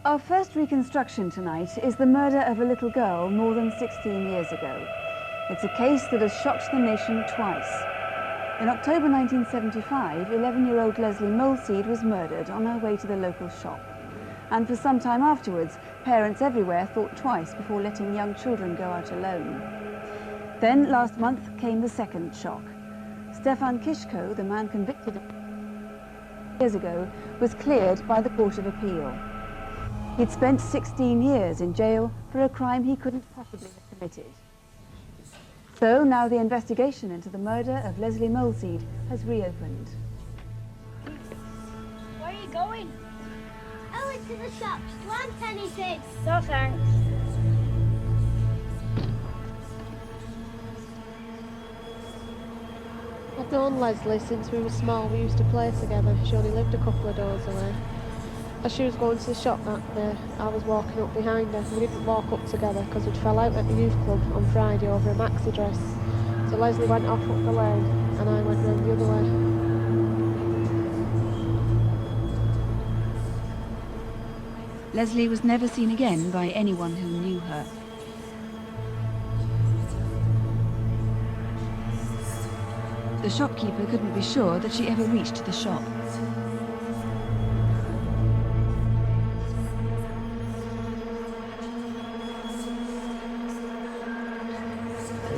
Our first reconstruction tonight is the murder of a little girl more than 16 years ago. It's a case that has shocked the nation twice. In October 1975, 11-year-old Lesley Molseed was murdered on her way to the local shop. And for some time afterwards, parents everywhere thought twice before letting young children go out alone. Then, last month, came the second shock. Stefan Kiszko, the man convicted years ago, was cleared by the Court of Appeal. He'd spent 16 years in jail for a crime he couldn't possibly have committed. So now the investigation into the murder of Lesley Molseed has reopened. Where are you going? Oh, it's to the shops. Do you want anything? No thanks. I've known Lesley since we were small. We used to play together. She only lived a couple of doors away. As she was going to the shop that day, I was walking up behind her. We didn't walk up together because we'd fell out at the youth club on Friday over a maxi dress. So Lesley went off up the lane and I went round the other way. Lesley was never seen again by anyone who knew her. The shopkeeper couldn't be sure that she ever reached the shop.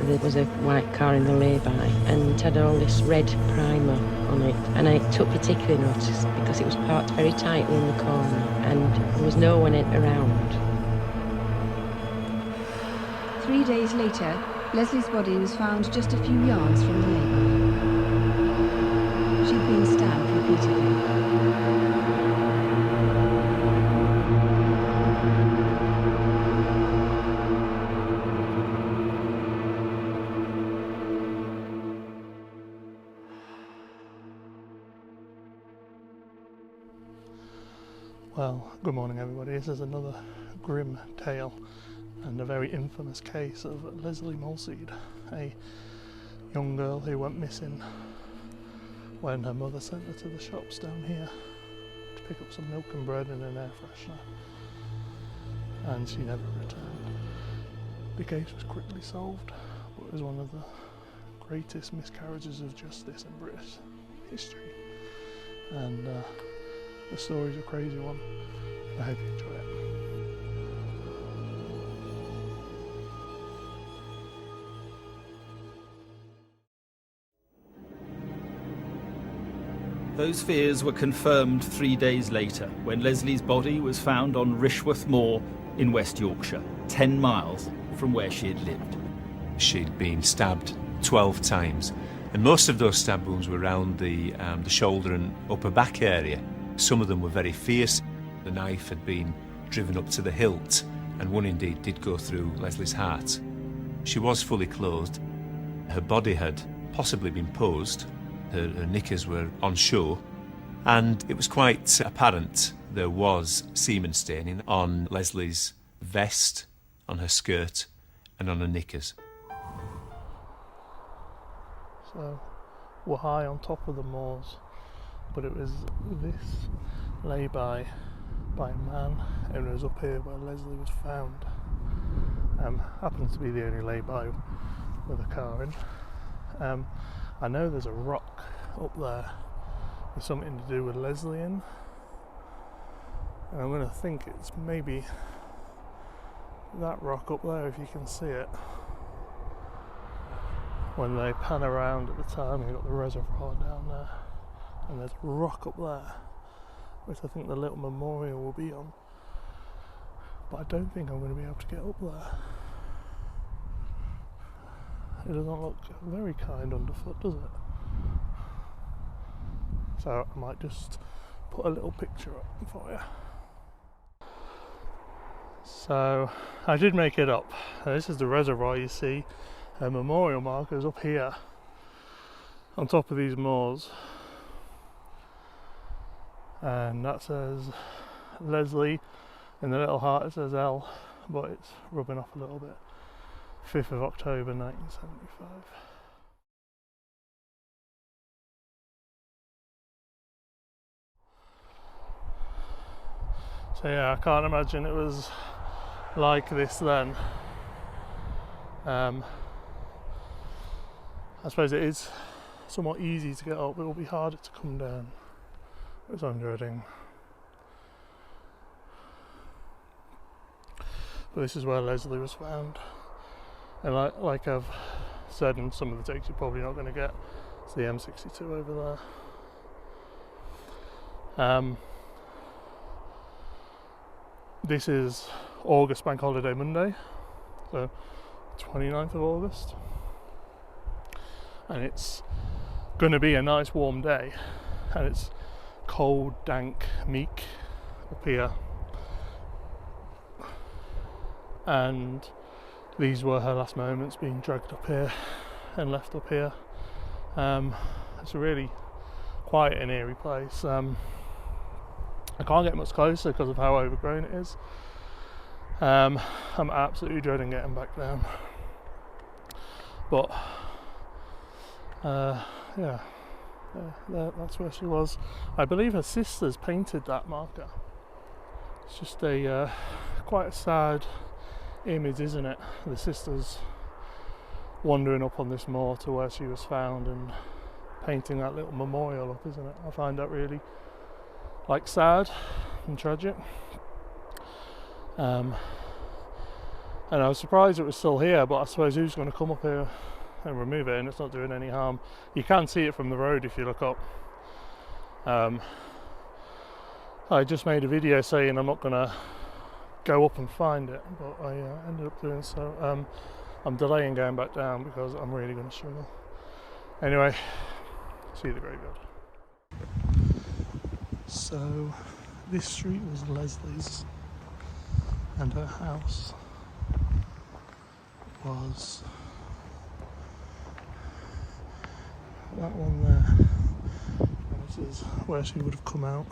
There was a white car in the lay-by and it had all this red primer on it, and I took particular notice because it was parked very tightly in the corner and there was no one around. 3 days later, Lesley's body was found just a few yards from the lay-by. She'd been stabbed repeatedly. Well, good morning everybody. This is another grim tale and a very infamous case of Lesley Molseed, a young girl who went missing when her mother sent her to the shops down here to pick up some milk and bread and an air freshener, and she never returned. The case was quickly solved, but it was one of the greatest miscarriages of justice in British history, and the story's a crazy one. I hope you enjoy it. Those fears were confirmed 3 days later when Lesley's body was found on Rishworth Moor in West Yorkshire, 10 miles from where she had lived. She'd been stabbed 12 times, and most of those stab wounds were around the shoulder and upper back area. Some of them were very fierce. The knife had been driven up to the hilt, and one indeed did go through Lesley's heart. She was fully clothed. Her body had possibly been posed. Her knickers were on show, and it was quite apparent there was semen staining on Lesley's vest, on her skirt, and on her knickers. So we're high on top of the moors, but it was this lay-by a man, and it was up here where Lesley was found. Happens to be the only lay-by with a car in. I know there's a rock up there with something to do with Lesley in, and I'm going to think it's maybe that rock up there, if you can see it. When they pan around at the time, you've got the reservoir down there, and there's a rock up there which I think the little memorial will be on, but I don't think I'm going to be able to get up there. It doesn't look very kind underfoot, does it? So I might just put a little picture up for you. So I did make it up. This is the reservoir, you see. A memorial markers up here on top of these moors, and that says Lesley. In the little heart it says L, but it's rubbing off a little bit. 5th of October 1975. So yeah, I can't imagine it was like this then. I suppose it is somewhat easy to get up, it will be harder to come down, which I'm dreading. But this is where Lesley was found, and like I've said in some of the takes, you're probably not going to get, it's the M62 over there. This is August Bank Holiday Monday, so 29th of August, and it's going to be a nice warm day, and it's cold, dank, meek up here, and these were her last moments, being dragged up here and left up here. It's a really quiet and eerie place. I can't get much closer because of how overgrown it is. I'm absolutely dreading getting back down, but yeah, that's where she was. I believe her sisters painted that marker. It's just a quite a sad image, isn't it? The sisters wandering up on this moor to where she was found and painting that little memorial up, isn't it? I find that really sad and tragic. And I was surprised it was still here, but I suppose who's going to come up here and remove it, and it's not doing any harm. You can see it from the road if you look up. I just made a video saying I'm not going to go up and find it, but I ended up doing so. I'm delaying going back down because I'm really going to struggle. Anyway, see the graveyard. So this street was Lesley's, and her house was that one there, and this is where she would have come out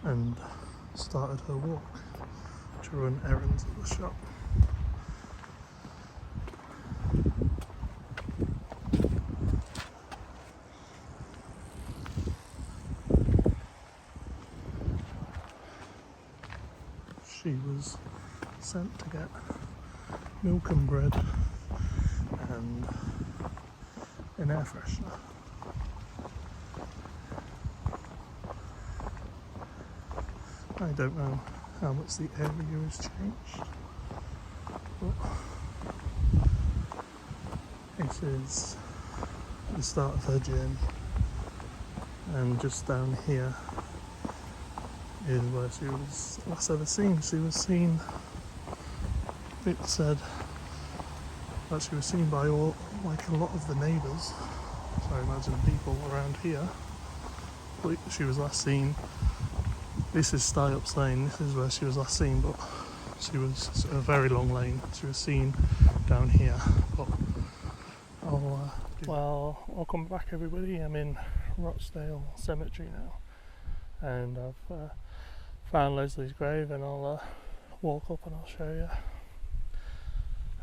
and started her walk to run errands at the shop. She was sent to get milk and bread and an air freshener. I don't know how much the area has changed, but this is the start of her journey, and just down here is where she was last ever seen. She was seen, it said that she was seen by a lot of the neighbours, so I imagine people around here, but she was last seen. This is Styups Lane, this is where she was last seen, but she was a very long lane. She was seen down here, but welcome back everybody. I'm in Rochdale Cemetery now, and I've found Lesley's grave, and I'll walk up and I'll show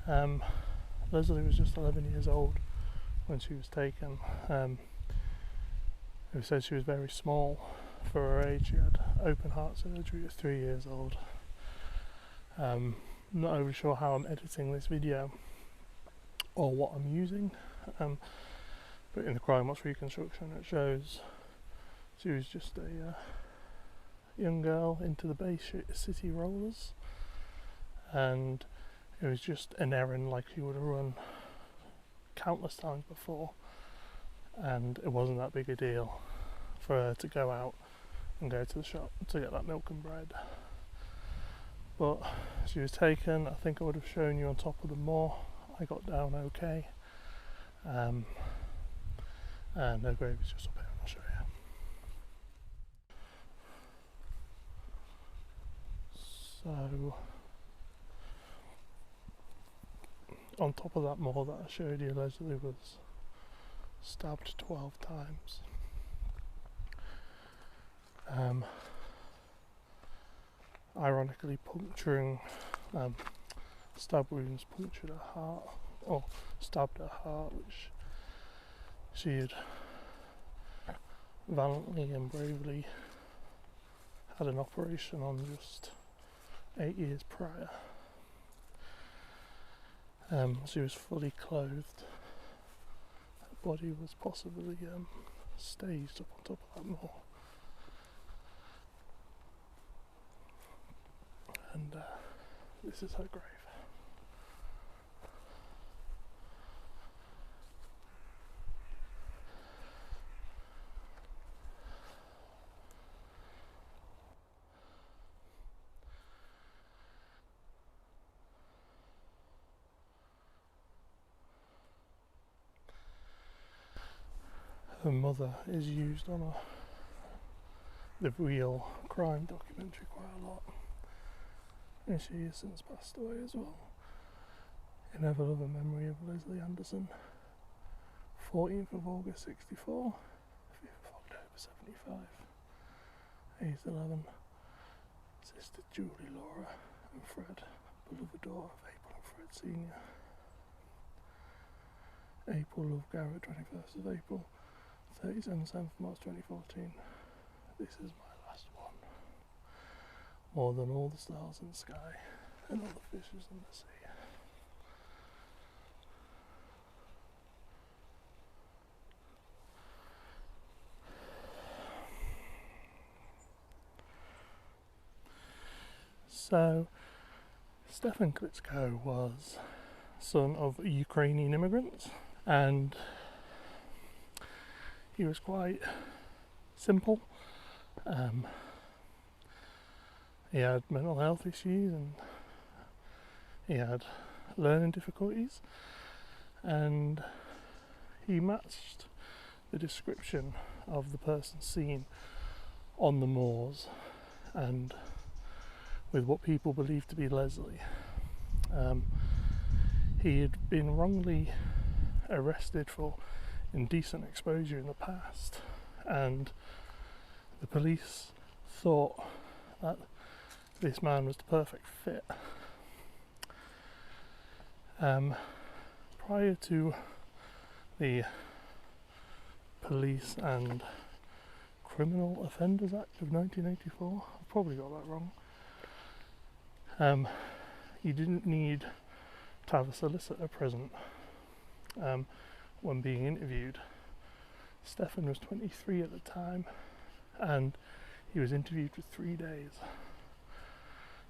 you. Lesley was just 11 years old when she was taken. It said she was very small for her age. She had open heart surgery at 3 years old. I'm not overly sure how I'm editing this video or what I'm using, but in the crime watch reconstruction it shows she was just a young girl into the Bay City Rollers, and it was just an errand like she would have run countless times before, and it wasn't that big a deal for her to go out and go to the shop to get that milk and bread. But she was taken. I think I would have shown you on top of the moor. I got down okay, and her grave is just up here. I'll show you. So on top of that moor that I showed you, Lesley was stabbed 12 times. Ironically, puncturing stab wounds punctured her heart, or stabbed her heart, which she had valiantly and bravely had an operation on just 8 years prior. She was fully clothed. Her body was possibly staged up on top of that moor. And this is her grave. Her mother is used on the real crime documentary quite a lot, and she has since passed away as well. In ever loving memory of Lesley Anderson, 14th of August 64, 5th of October 75, aged 11, sister Julie, Laura and Fred, beloved daughter of April and Fred Sr. April Love Garrett, 21st of April, 37th of March 2014. This is my last one. More than all the stars in the sky and all the fishes in the sea. So, Stefan Kiszko was son of Ukrainian immigrants, and he was quite simple. He had mental health issues and he had learning difficulties, and he matched the description of the person seen on the moors and with what people believed to be Lesley. He had been wrongly arrested for indecent exposure in the past, and the police thought that this man was the perfect fit. Prior to the Police and Criminal Offenders Act of 1984, I've probably got that wrong, you didn't need to have a solicitor present when being interviewed. Stefan was 23 at the time, and he was interviewed for 3 days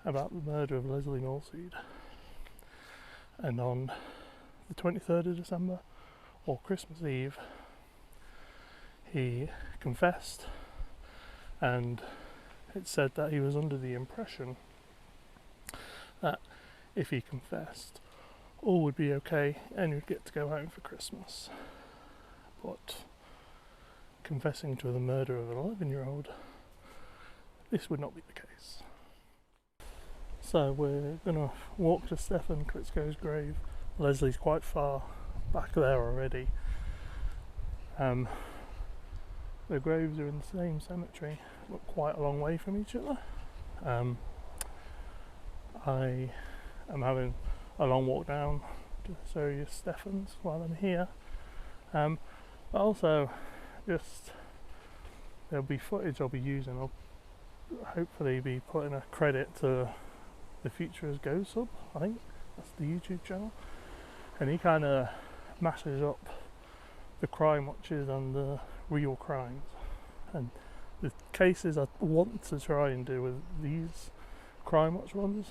about the murder of Lesley Molseed. And on the 23rd of December, or Christmas Eve, he confessed, and it said that he was under the impression that if he confessed, all would be okay and he would get to go home for Christmas. But confessing to the murder of an 11-year-old, this would not be the case. So we're going to walk to Stefan Kiszko's grave. Lesley's quite far back there already. The graves are in the same cemetery, but quite a long way from each other. I am having a long walk down to show you Stefan's while I'm here. But also, just there'll be footage I'll be using. I'll hopefully be putting a credit to The Future as Go Sub, I think that's the YouTube channel, and he kind of mashes up the crime watches and the real crimes, and the cases I want to try and do with these crime watch ones,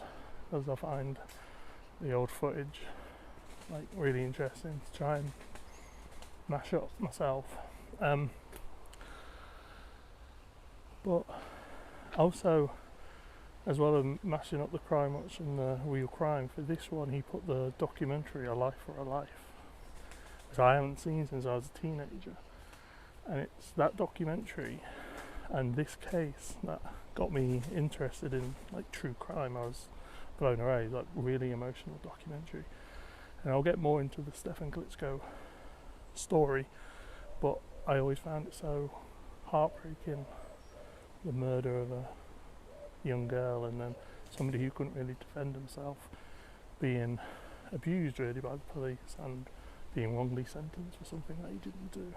because I find the old footage like really interesting to try and mash up myself. But also, as well as mashing up the crime watch and the real crime, for this one he put the documentary A Life for a Life, which I haven't seen since I was a teenager, and it's that documentary and this case that got me interested in like true crime. I was blown away, like really emotional documentary, and I'll get more into the Stefan Kiszko story, but I always found it so heartbreaking, the murder of a young girl, and then somebody who couldn't really defend himself being abused really by the police and being wrongly sentenced for something that he didn't do.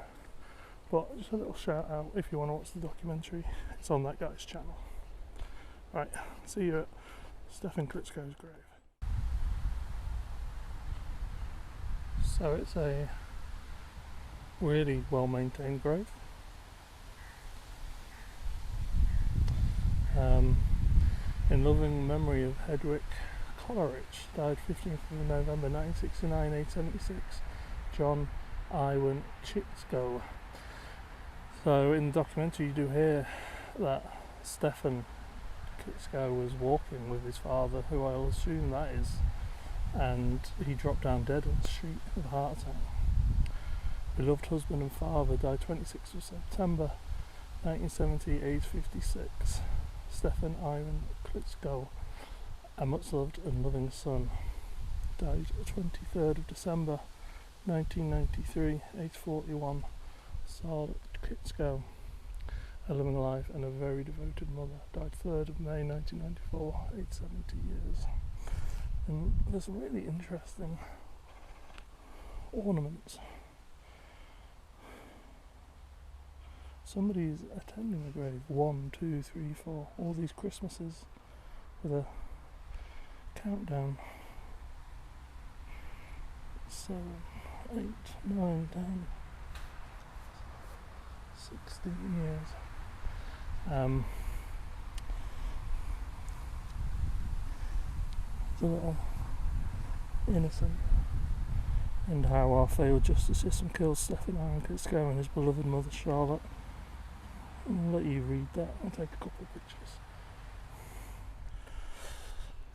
But just a little shout out, if you want to watch the documentary, it's on that guy's channel. Right, see you at Stefan Kiszko's grave. So it's a really well maintained grave. In loving memory of Hedwig Coleridge, died 15th of November 1969, age 76, John Iwan Kiszko. So in the documentary you do hear that Stefan Kiszko was walking with his father, who I'll assume that is, and he dropped down dead on the street with a heart attack. Beloved husband and father died 26th of September 1970, age 56. Stefan Iwan Kiszko, a much loved and loving son, died 23rd of December 1993, age 41. Charlotte Kiszko, a living life and a very devoted mother, died 3rd of May 1994, age 70 years. And there's some really interesting ornaments. Somebody's attending the grave. 1, 2, 3, 4. All these Christmases with a countdown. 7, 8, 9, 10, 16 years. It's a little innocent. And how our failed justice system kills Stefan Iwan Kiszko and his beloved mother Charlotte. I'll let you read that and take a couple of pictures.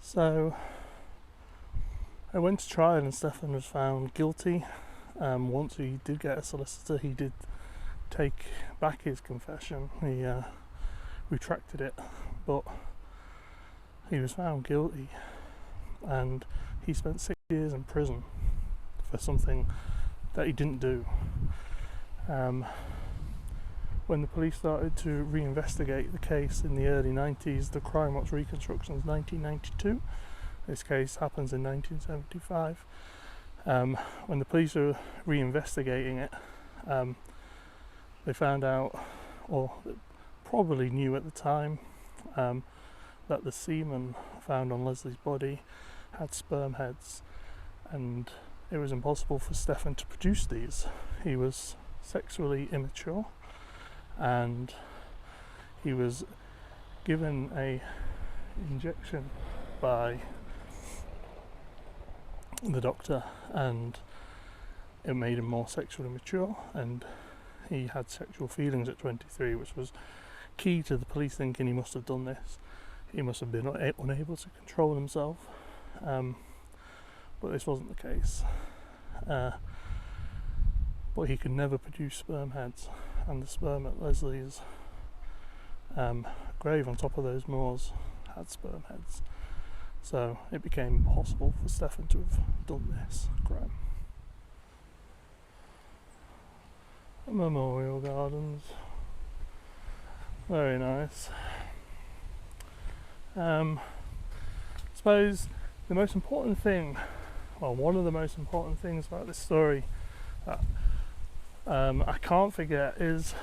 So I went to trial and Stefan was found guilty. Once he did get a solicitor, he did take back his confession. He retracted it, but he was found guilty and he spent 6 years in prison for something that he didn't do. When the police started to reinvestigate the case in the early 90s, the Crime Watch reconstruction is 1992. This case happens in 1975. When the police were reinvestigating it, they found out, or probably knew at the time, that the semen found on Lesley's body had sperm heads, and it was impossible for Stefan to produce these. He was sexually immature, and he was given a injection by the doctor, and it made him more sexually mature, and he had sexual feelings at 23, which was key to the police thinking he must have done this. He must have been unable to control himself, but this wasn't the case. But he could never produce sperm heads, and the sperm at Lesley's grave on top of those moors had sperm heads. So it became impossible for Stefan to have done this crime. Memorial Gardens, very nice. I suppose the most important thing, well, one of the most important things about this story that I can't forget is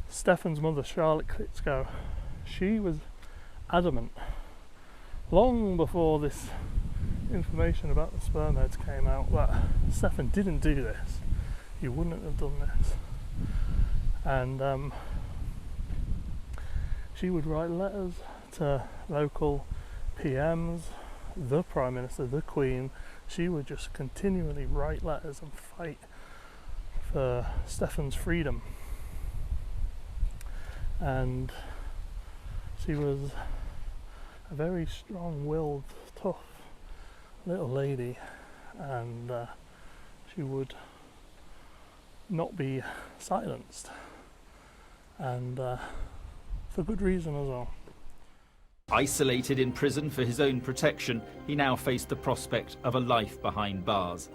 Stefan's mother, Charlotte Kiszko. She was adamant, long before this information about the sperm heads came out, that Stefan didn't do this. He wouldn't have done this. And she would write letters to local PMs, the Prime Minister, the Queen. She would just continually write letters and fight for Stefan's freedom. And she was a very strong-willed, tough little lady, and she would not be silenced, and for good reason as well. Isolated in prison for his own protection, he now faced the prospect of a life behind bars.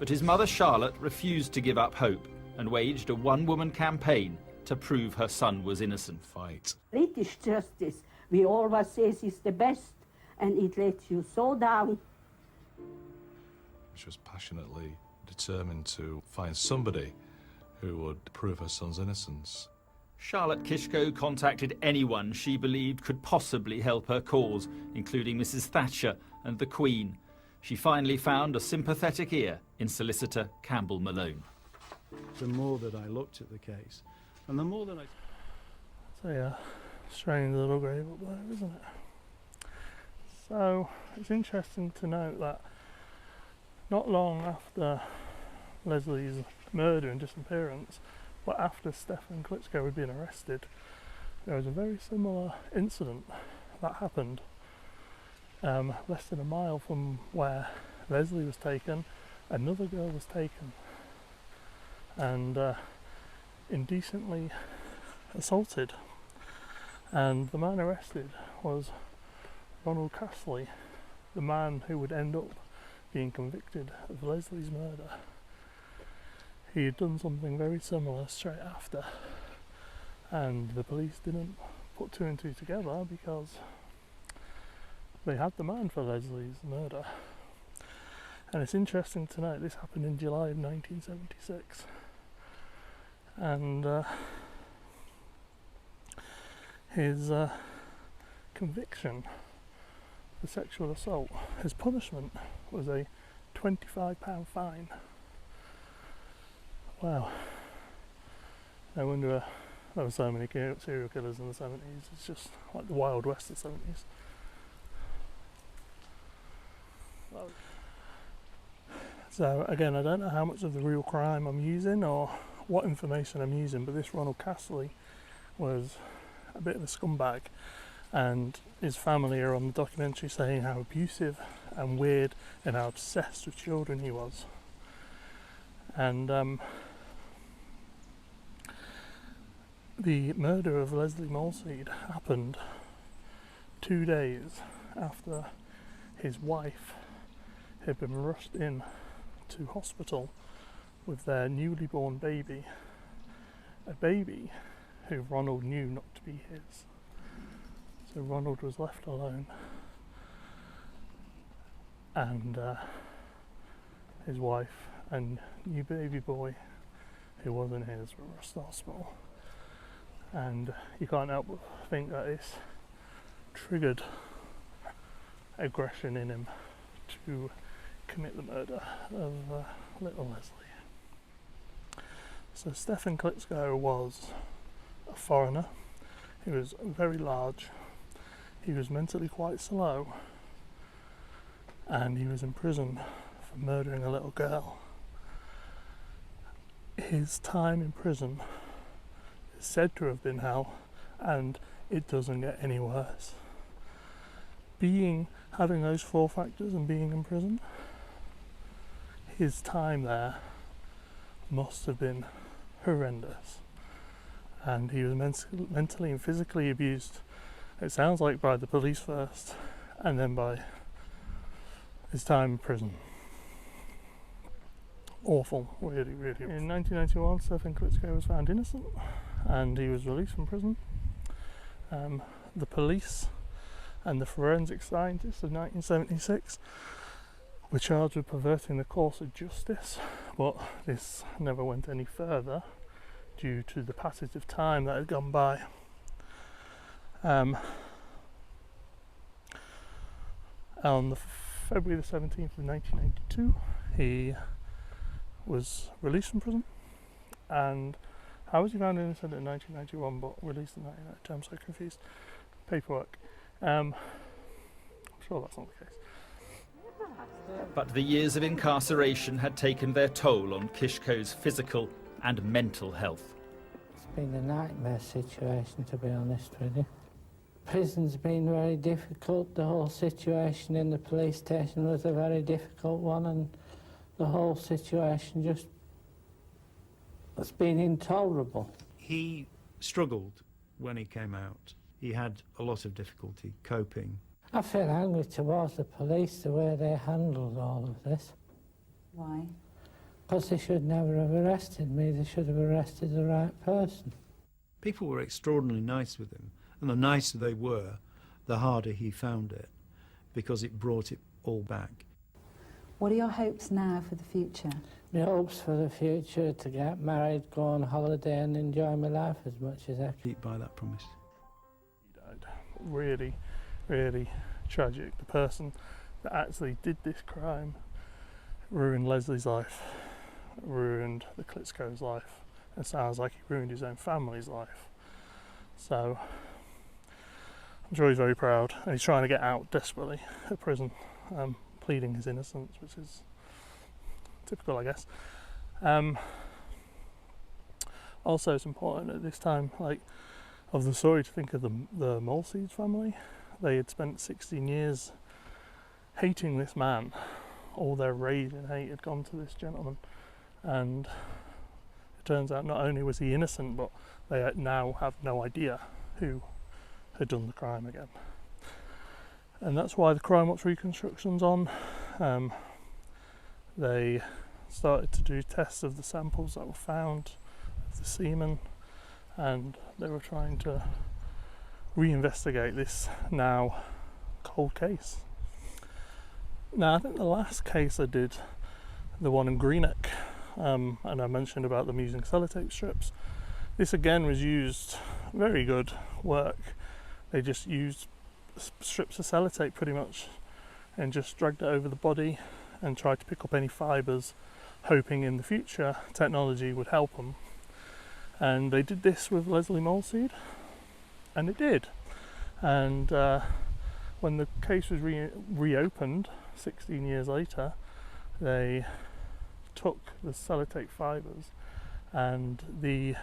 But his mother Charlotte refused to give up hope and waged a one-woman campaign to prove her son was innocent. Fight. British justice, we always say, is the best, and it lets you so down. She was passionately determined to find somebody who would prove her son's innocence. Charlotte Kiszko contacted anyone she believed could possibly help her cause, including Mrs. Thatcher and the Queen. She finally found a sympathetic ear in solicitor Campbell Malone. The more that I looked at the case, and the more that I... So yeah, strange little grave up there, isn't it? So it's interesting to note that not long after Lesley's murder and disappearance, but after Stefan Kiszko had been arrested, there was a very similar incident that happened less than a mile from where Lesley was taken. Another girl was taken and indecently assaulted, and the man arrested was Ronald Castley, the man who would end up being convicted of Lesley's murder. He had done something very similar straight after, and the police didn't put two and two together because they had the man for Lesley's murder. And it's interesting to note this happened in July of 1976, and his conviction for sexual assault, his punishment was a £25 fine. Wow. No wonder there were so many serial killers in the 70s. It's just like the Wild West of the 70s. So again, I don't know how much of the real crime I'm using or what information I'm using, but this Ronald Castley was a bit of a scumbag, and his family are on the documentary saying how abusive and weird and how obsessed with children he was. And the murder of Lesley Molseed happened 2 days after his wife had been rushed in to hospital with their newly born baby, a baby who Ronald knew not to be his. So Ronald was left alone, and his wife and new baby boy, who wasn't his, were rushed to hospital. And you can't help but think that this triggered aggression in him to commit the murder of little Lesley. So Stefan Kiszko was a foreigner. He was very large. He was mentally quite slow, and he was in prison for murdering a little girl. His time in prison is said to have been hell, and it doesn't get any worse. Having those 4 factors and being in prison, his time there must have been horrendous, and he was mentally and physically abused. It sounds like by the police first, and then by his time in prison. Awful, really, really. In 1991, Stefan Kiszko was found innocent, and he was released from prison. The police and the forensic scientists of 1976 were charged with perverting the course of justice, but this never went any further due to the passage of time that had gone by. On February the 17th of 1992, he was released from prison. And how was he found innocent in 1991 but released in 1992? I'm so confused. Paperwork. I'm sure that's not the case. But the years of incarceration had taken their toll on Kiszko's physical and mental health. It's been a nightmare situation, to be honest with you. Prison's been very difficult. The whole situation in the police station was a very difficult one, and the whole situation just has been intolerable. He struggled when he came out. He had a lot of difficulty coping. I feel angry towards the police, the way they handled all of this. Why? Because they should never have arrested me. They should have arrested the right person. People were extraordinarily nice with him, and the nicer they were, the harder he found it, because it brought it all back. What are your hopes now for the future? My hopes for the future to get married, go on holiday and enjoy my life as much as I can. Keep by that promise. He died. Really, really tragic. The person that actually did this crime ruined Lesley's life, ruined the Kiszko's life. It sounds like he ruined his own family's life. So I'm sure he's very proud, and he's trying to get out desperately of prison, pleading his innocence, which is typical, I guess. Also, it's important at this time, like, of the story, to think of the Molseed family. They had spent 16 years hating this man. All their rage and hate had gone to this gentleman, and it turns out not only was he innocent, but they now have no idea who had done the crime again. And that's why the Crime Watch reconstruction's on. They started to do tests of the samples that were found of the semen, and they were trying to reinvestigate this now cold case. Now, I think the last case I did, the one in Greenock, and I mentioned about them using sellotape strips. This again was used, very good work. They just used strips of sellotape pretty much and just dragged it over the body and tried to pick up any fibres, hoping in the future technology would help them. And they did this with Lesley Molseed, and it did. And when the case was reopened 16 years later, they took the sellotape fibres, and the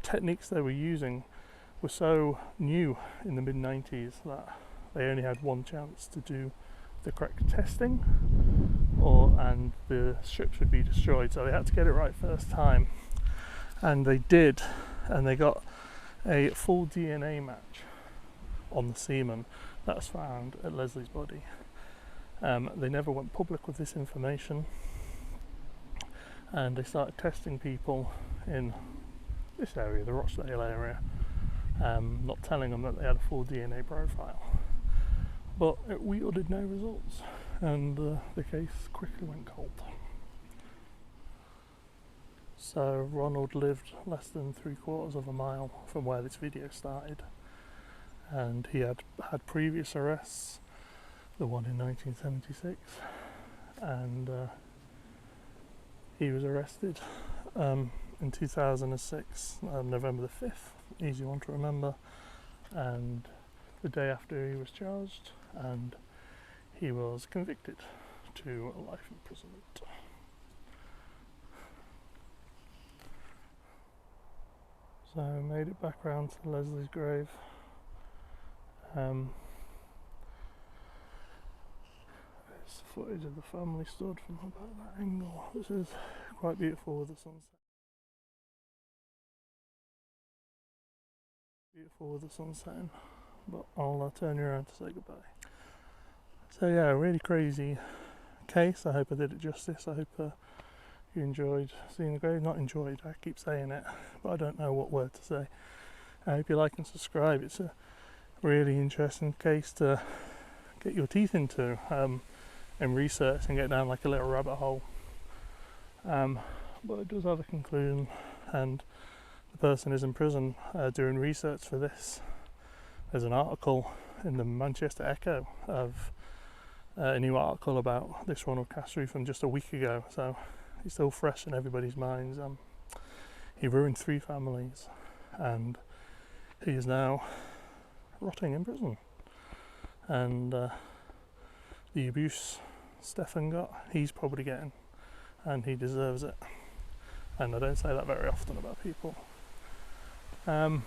techniques they were using were so new in the mid-90s that they only had one chance to do the correct testing, and the strips would be destroyed. So they had to get it right first time, and they did, and they got a full DNA match on the semen that was found at Lesley's body. They never went public with this information, and they started testing people in this area, the Rochdale area, not telling them that they had a full DNA profile. But it yielded no results, and the case quickly went cold. So Ronald lived less than 3/4 of a mile from where this video started, and he had had previous arrests, the one in 1976, and he was arrested in 2006, November the 5th, easy one to remember, and the day after he was charged, and he was convicted to life imprisonment. So I made it back round to Lesley's grave. There's footage of the family stood from about that angle, which is quite beautiful with the sunset. Beautiful with the sun setting, but I'll turn you around to say goodbye. So yeah, really crazy case. I hope I did it justice. I hope you enjoyed seeing the grave. Not enjoyed, I keep saying it, but I don't know what word to say. I hope you like and subscribe. It's a really interesting case to get your teeth into and research and get down like a little rabbit hole. But it does have a conclusion, and the person is in prison doing research for this. There's an article in the Manchester Echo of a new article about this Ronald Castree from just a week ago, so he's still fresh in everybody's minds. He ruined 3 families, and he is now rotting in prison. And the abuse Stefan got, he's probably getting, and he deserves it. And I don't say that very often about people. I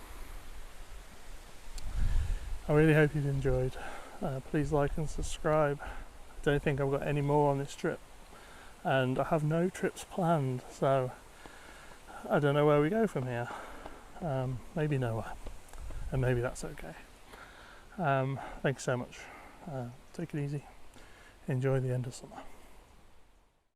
really hope you've enjoyed. Please like and subscribe. I don't think I've got any more on this trip, and I have no trips planned, so I don't know where we go from here. Maybe nowhere, and maybe that's okay. Thanks so much. Take it easy. Enjoy the end of summer.